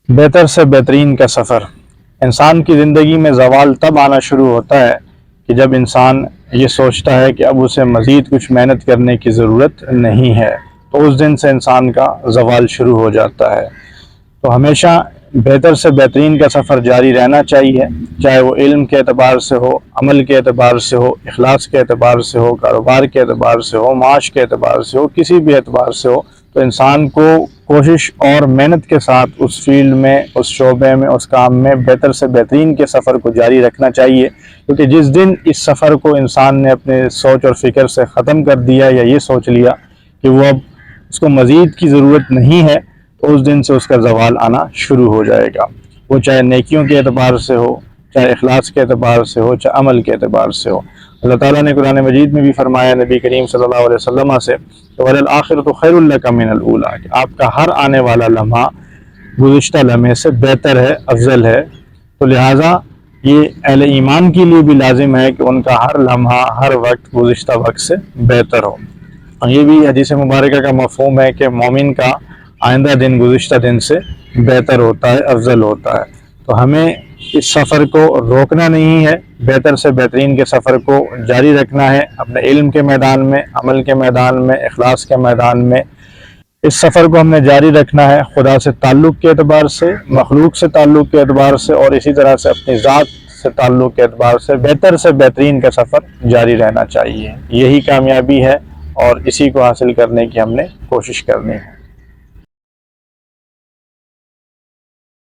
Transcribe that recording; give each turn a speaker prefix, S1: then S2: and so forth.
S1: بہتر سے بہترین کا سفر۔ انسان کی زندگی میں زوال تب آنا شروع ہوتا ہے کہ جب انسان یہ سوچتا ہے کہ اب اسے مزید کچھ محنت کرنے کی ضرورت نہیں ہے، تو اس دن سے انسان کا زوال شروع ہو جاتا ہے۔ تو ہمیشہ بہتر سے بہترین کا سفر جاری رہنا چاہیے، چاہے وہ علم کے اعتبار سے ہو، عمل کے اعتبار سے ہو، اخلاص کے اعتبار سے ہو، کاروبار کے اعتبار سے ہو، معاش کے اعتبار سے ہو، کسی بھی اعتبار سے ہو۔ تو انسان کو کوشش اور محنت کے ساتھ اس فیلڈ میں، اس شعبے میں، اس کام میں بہتر سے بہترین کے سفر کو جاری رکھنا چاہیے، کیونکہ جس دن اس سفر کو انسان نے اپنے سوچ اور فکر سے ختم کر دیا یا یہ سوچ لیا کہ وہ اب اس کو مزید کی ضرورت نہیں ہے، تو اس دن سے اس کا زوال آنا شروع ہو جائے گا، وہ چاہے نیکیوں کے اعتبار سے ہو، چاہے اخلاص کے اعتبار سے ہو، چاہے عمل کے اعتبار سے ہو۔ اللہ تعالیٰ نے قرآن مجید میں بھی فرمایا نبی کریم صلی اللہ علیہ وسلم سے کہ وَلَلْآخِرَةُ خَيْرٌ لَكَ مِنَ الْأُولَىٰ، کہ آپ کا ہر آنے والا لمحہ گزشتہ لمحے سے بہتر ہے، افضل ہے۔ تو لہٰذا یہ اہل ایمان کے لیے بھی لازم ہے کہ ان کا ہر لمحہ، ہر وقت گزشتہ وقت سے بہتر ہو۔ اور یہ بھی حدیث مبارکہ کا مفہوم ہے کہ مومن کا آئندہ دن گزشتہ دن سے بہتر ہوتا ہے، افضل ہوتا ہے۔ تو ہمیں اس سفر کو روکنا نہیں ہے، بہتر سے بہترین کے سفر کو جاری رکھنا ہے، اپنے علم کے میدان میں، عمل کے میدان میں، اخلاص کے میدان میں۔ اس سفر کو ہم نے جاری رکھنا ہے، خدا سے تعلق کے اعتبار سے، مخلوق سے تعلق کے اعتبار سے، اور اسی طرح سے اپنی ذات سے تعلق کے اعتبار سے بہترین کا سفر جاری رہنا چاہیے۔ یہی کامیابی ہے اور اسی کو حاصل کرنے کی ہم نے کوشش کرنی ہے۔